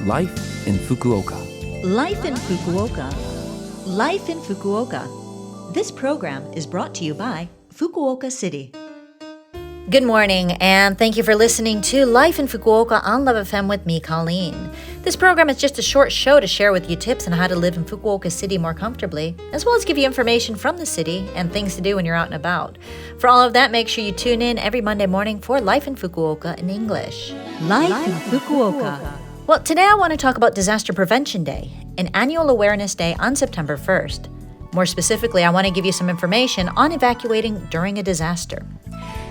Life in Fukuoka. Life in Fukuoka. Life in Fukuoka. This program is brought to you by Fukuoka City. Good morning, and thank you for listening to Life in Fukuoka on Love FM with me, Colleen. This program is just a short show to share with you tips on how to live in Fukuoka City more comfortably, as well as give you information from the city and things to do when you're out and about. For all of that, make sure you tune in every Monday morning for Life in Fukuoka in English. Life in Fukuoka. Well, today I want to talk about Disaster Prevention Day, an annual awareness day on September 1st. More specifically, I want to give you some information on evacuating during a disaster.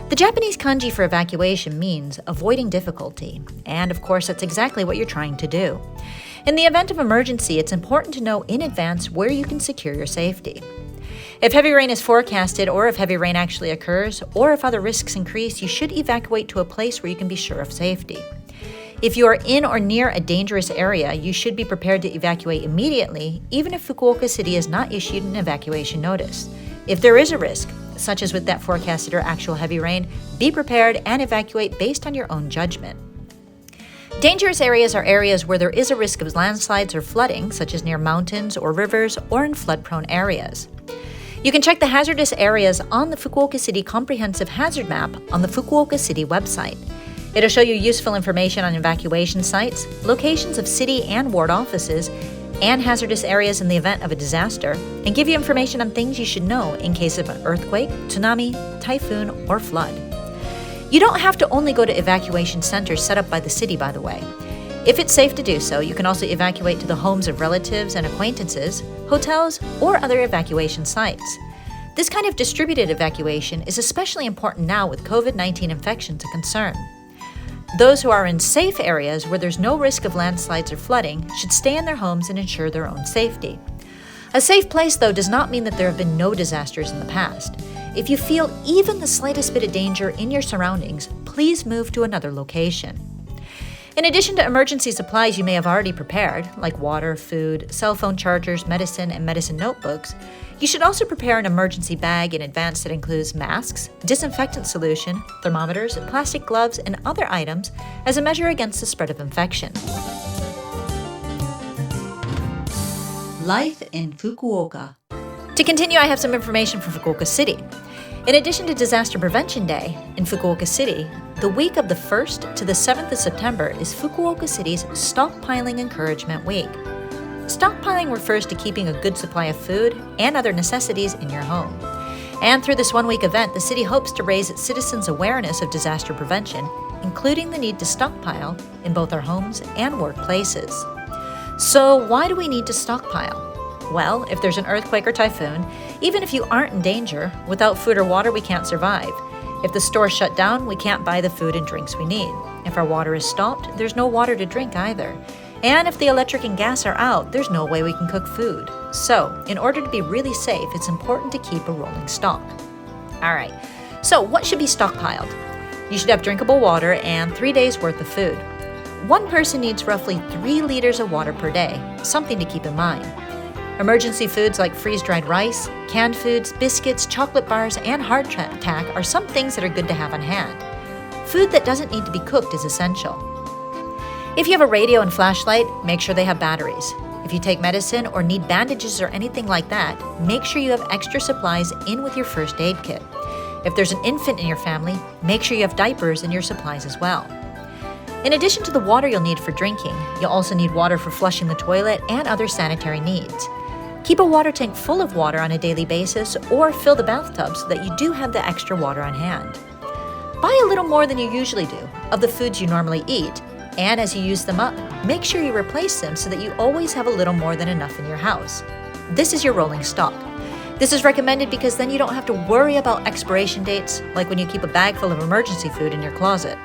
The Japanese kanji for evacuation means avoiding difficulty, and of course that's exactly what you're trying to do. In the event of emergency, it's important to know in advance where you can secure your safety. If heavy rain is forecasted, or if heavy rain actually occurs, or if other risks increase, you should evacuate to a place where you can be sure of safety. If you are in or near a dangerous area, you should be prepared to evacuate immediately, even if Fukuoka City has not issued an evacuation notice. If there is a risk, such as with that forecasted or actual heavy rain, be prepared and evacuate based on your own judgment. Dangerous areas are areas where there is a risk of landslides or flooding, such as near mountains or rivers or in flood-prone areas. You can check the hazardous areas on the Fukuoka City Comprehensive Hazard Map on the Fukuoka City website. It'll show you useful information on evacuation sites, locations of city and ward offices, and hazardous areas in the event of a disaster, and give you information on things you should know in case of an earthquake, tsunami, typhoon, or flood. You don't have to only go to evacuation centers set up by the city, by the way. If it's safe to do so, you can also evacuate to the homes of relatives and acquaintances, hotels, or other evacuation sites. This kind of distributed evacuation is especially important now with COVID-19 infections a concern. Those who are in safe areas where there's no risk of landslides or flooding should stay in their homes and ensure their own safety. A safe place, though, does not mean that there have been no disasters in the past. If you feel even the slightest bit of danger in your surroundings, please move to another location. In addition to emergency supplies you may have already prepared, like water, food, cell phone chargers, medicine, and medicine notebooks, you should also prepare an emergency bag in advance that includes masks, disinfectant solution, thermometers, plastic gloves, and other items as a measure against the spread of infection. Life in Fukuoka. To continue, I have some information from Fukuoka City. In addition to Disaster Prevention Day in Fukuoka City, the week of the 1st to the 7th of September is Fukuoka City's Stockpiling Encouragement Week. Stockpiling refers to keeping a good supply of food and other necessities in your home. And through this one-week event, the city hopes to raise its citizens' awareness of disaster prevention, including the need to stockpile in both our homes and workplaces. So why do we need to stockpile? Well, if there's an earthquake or typhoon, even if you aren't in danger, without food or water we can't survive. If the store shut down, we can't buy the food and drinks we need. If our water is stopped, there's no water to drink either. And if the electric and gas are out, there's no way we can cook food. So, in order to be really safe, it's important to keep a rolling stock. Alright, so what should be stockpiled? You should have drinkable water and 3 days worth of food. One person needs roughly 3 liters of water per day, something to keep in mind. Emergency foods like freeze-dried rice, canned foods, biscuits, chocolate bars, and hardtack are some things that are good to have on hand. Food that doesn't need to be cooked is essential. If you have a radio and flashlight, make sure they have batteries. If you take medicine or need bandages or anything like that, make sure you have extra supplies in with your first aid kit. If there's an infant in your family, make sure you have diapers in your supplies as well. In addition to the water you'll need for drinking, you'll also need water for flushing the toilet and other sanitary needs. Keep a water tank full of water on a daily basis or fill the bathtub so that you do have the extra water on hand. Buy a little more than you usually do of the foods you normally eat, and as you use them up, make sure you replace them so that you always have a little more than enough in your house. This is your rolling stock. This is recommended because then you don't have to worry about expiration dates like when you keep a bag full of emergency food in your closet.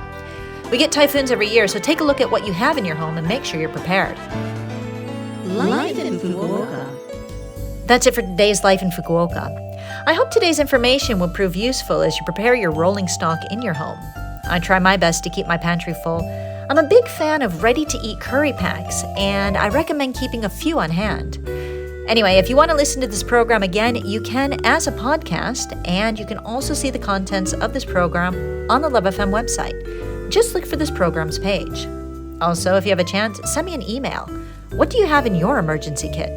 We get typhoons every year, so take a look at what you have in your home and make sure you're prepared. Life in Fukuoka. That's it for today's Life in Fukuoka. I hope today's information will prove useful as you prepare your rolling stock in your home. I try my best to keep my pantry full. I'm a big fan of ready-to-eat curry packs, and I recommend keeping a few on hand. Anyway, if you want to listen to this program again, you can as a podcast, and you can also see the contents of this program on the Love FM website. Just look for this program's page. Also, if you have a chance, send me an email. What do you have in your emergency kit?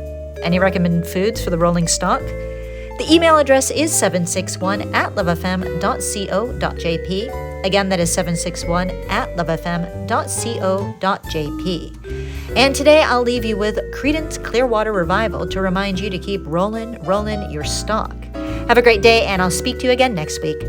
Any recommended foods for the rolling stock? The email address is 761@lovefm.co.jp. Again, that is 761@lovefm.co.jp. And today I'll leave you with Creedence Clearwater Revival to remind you to keep rolling your stock. Have a great day, and I'll speak to you again next week.